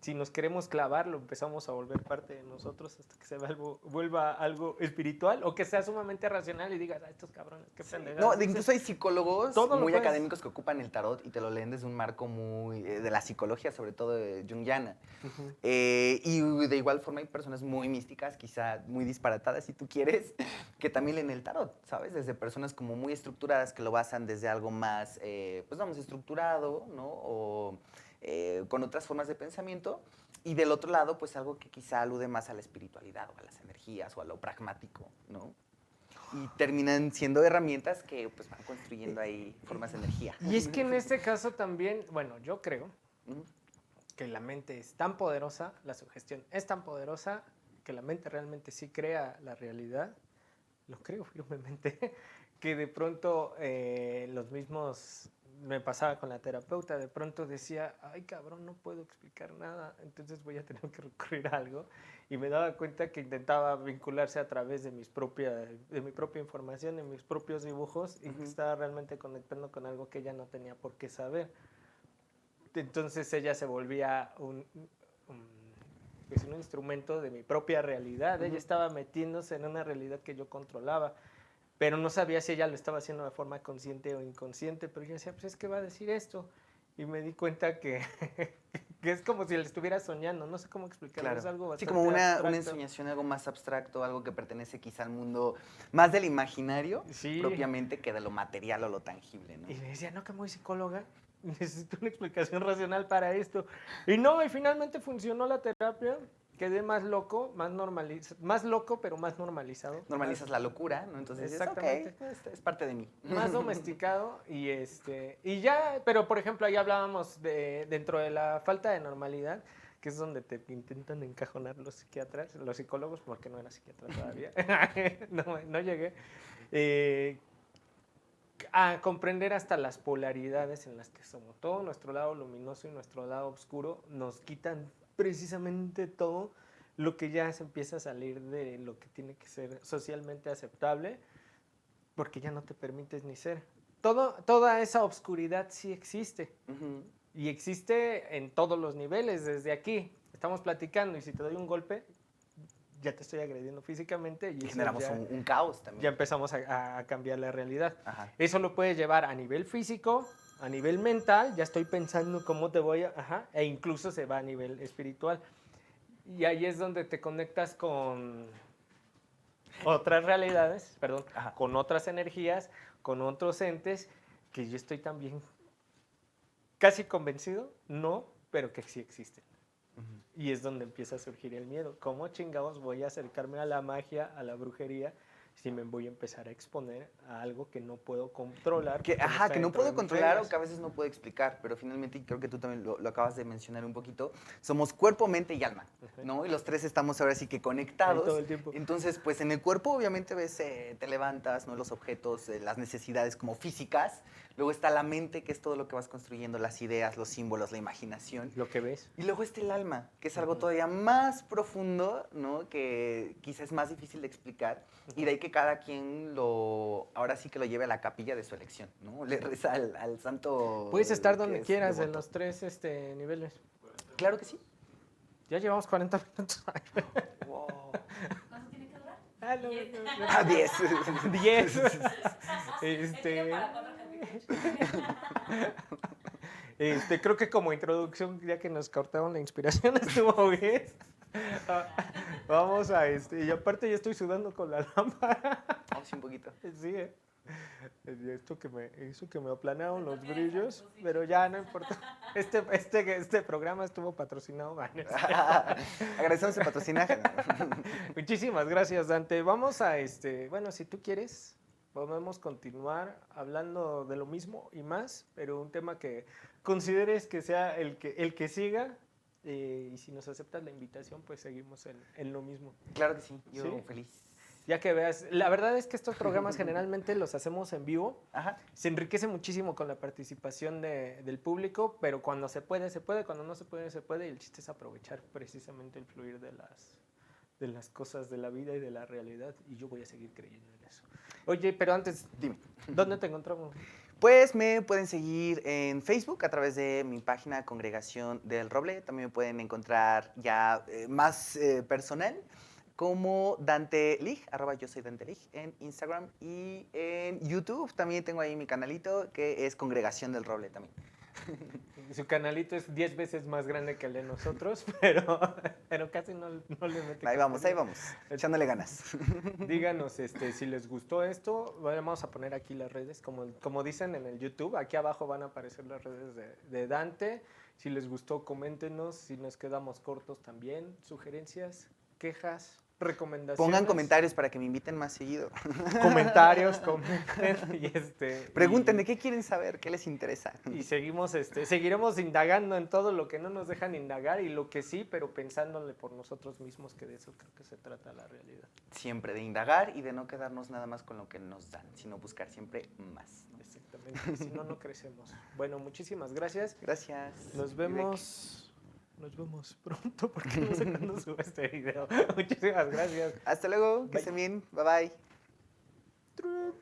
si nos queremos clavar, lo empezamos a volver parte de nosotros hasta que se vuelva algo espiritual o que sea sumamente racional y digas, estos cabrones, qué pendejadas. No, incluso hay psicólogos todo muy lo puedes- académicos que ocupan el tarot y te lo leen desde un marco muy de la psicología, sobre todo junguiana. Ujú. Y de igual forma hay personas muy místicas, quizá muy disparatadas si tú quieres, que también leen el tarot, ¿sabes? Desde personas como muy estructuradas que lo basan desde algo más, pues vamos, estructurado, ¿no? O con otras formas de pensamiento. Y del otro lado, pues algo que quizá alude más a la espiritualidad o a las energías o a lo pragmático, ¿no? Y terminan siendo herramientas que pues van construyendo ahí formas de energía. Y es que en este caso también, bueno, yo creo Ujú. que la mente es tan poderosa, la sugestión es tan poderosa que la mente realmente sí crea la realidad, lo creo firmemente, que de pronto los mismos, me pasaba con la terapeuta, de pronto decía, ay cabrón, no puedo explicar nada, entonces voy a tener que recurrir a algo, y me daba cuenta que intentaba vincularse a través de de mi propia información, de mis propios dibujos, y que estaba realmente conectando con algo que ella no tenía por qué saber. Entonces ella se volvía pues un instrumento de mi propia realidad. Ella estaba metiéndose en una realidad que yo controlaba, pero no sabía si ella lo estaba haciendo de forma consciente o inconsciente. Pero yo decía, pues es que va a decir esto. Y me di cuenta que, que es como si le estuviera soñando. No sé cómo explicarlo. Claro. Es algo Sí, bastante como una abstracto. ensoñación, algo más abstracto, algo que pertenece quizá al mundo más del imaginario, Sí. propiamente, que de lo material o lo tangible, ¿no? Y le decía, no, que muy psicóloga, necesito una explicación racional para esto. Y no, y finalmente funcionó la terapia, quedé más loco, más normalizado, más loco, pero más normalizado. Normalizas la locura, ¿no? Entonces dices, ok, Exactamente. es parte de mí. Más domesticado y ya, pero por ejemplo ahí hablábamos de dentro de la falta de normalidad, que es donde te intentan encajonar los psiquiatras, los psicólogos, porque no era psiquiatra todavía, no llegué, eh, a comprender hasta las polaridades en las que somos. Todo nuestro lado luminoso y nuestro lado oscuro nos quitan precisamente todo lo que ya se empieza a salir de lo que tiene que ser socialmente aceptable, porque ya no te permites ni ser. Toda esa oscuridad sí existe. Ujú. Y existe en todos los niveles, desde aquí. Estamos platicando y si te doy un golpe, ya te estoy agrediendo físicamente y Y eso generamos ya, un caos también. ya empezamos a cambiar la realidad. Ajá. Eso lo puedes llevar a nivel físico, a nivel mental, ya estoy pensando cómo te voy a... Ajá, e incluso se va a nivel espiritual. Y ahí es donde te conectas con otras realidades, perdón, Ajá. con otras energías, con otros entes, que yo estoy también casi convencido, no, pero que sí existen. Ujú. Y es donde empieza a surgir el miedo. ¿Cómo chingados voy a acercarme a la magia, a la brujería, si me voy a empezar a exponer a algo que no puedo controlar? Que, porque ajá, está que no dentro de puedo mis controlar o reglas? que a veces no puedo explicar, pero finalmente, y creo que tú también lo acabas de mencionar un poquito, somos cuerpo, mente y alma, Ajá. ¿no? Y los tres estamos ahora sí que Ahí conectados. todo el tiempo. Entonces, pues en el cuerpo obviamente ves, te levantas, ¿no? Los objetos, las necesidades como físicas. Luego está la mente, que es todo lo que vas construyendo, las ideas, los símbolos, la imaginación. Lo que ves. Y luego está el alma, que es algo Ujú. todavía más profundo, ¿no? Que quizás es más difícil de explicar. Y de ahí que cada quien ahora sí que lo lleve a la capilla de su elección, ¿no? Le reza al santo. Puedes estar que donde es quieras en devoto. los tres niveles. Claro que sí. Ya llevamos 40 minutos. Wow. ¿Cuánto tiene que durar? Ah, no, Diez. no. A 10. 10. Tiene para 4 Creo que como introducción, ya que nos cortaron la inspiración, estuvo bien. Ah, vamos a y aparte ya estoy sudando con la lámpara. Vamos un poquito. Sí, eso que me aplanaron los brillos, pero ya no importa. Este programa estuvo patrocinado. Agradecemos el patrocinaje. Muchísimas gracias, Dante. Vamos a bueno, si tú quieres, podemos continuar hablando de lo mismo y más, pero un tema que consideres que sea el que siga. Y si nos aceptas la invitación, pues seguimos en lo mismo. Claro que sí, yo ¿Sí? feliz. Ya que veas, la verdad es que estos programas generalmente los hacemos en vivo. Ajá. Se enriquece muchísimo con la participación del público, pero cuando se puede, se puede, cuando no se puede, se puede, y el chiste es aprovechar precisamente el fluir de las cosas de la vida y de la realidad, y yo voy a seguir creyendo en eso. Oye, pero antes, Dime. ¿dónde te encontramos? Pues me pueden seguir en Facebook a través de mi página Congregación del Roble. También me pueden encontrar ya más personal como Dante Lig, @ yo soy Dante Lig en Instagram. Y en YouTube también tengo ahí mi canalito que es Congregación del Roble también. Su canalito es 10 veces más grande que el de nosotros, pero casi no le mete. Ahí vamos, echándole ganas. Díganos si les gustó esto. Vamos a poner aquí las redes, como dicen en el YouTube. Aquí abajo van a aparecer las redes de Dante. Si les gustó, coméntenos. Si nos quedamos cortos también. Sugerencias, quejas, recomendaciones. Pongan comentarios para que me inviten más seguido. Comentarios, comenten. Pregunten de qué quieren saber, qué les interesa. Y seguiremos indagando en todo lo que no nos dejan indagar y lo que sí, pero pensándole por nosotros mismos, que de eso creo que se trata la realidad. Siempre de indagar y de no quedarnos nada más con lo que nos dan, sino buscar siempre más. Exactamente, si no, no crecemos. Bueno, muchísimas gracias. Gracias. Nos vemos pronto porque no sé cuándo subo este video. Muchísimas gracias. Hasta luego, que Bye. estén bien, bye bye. Trup.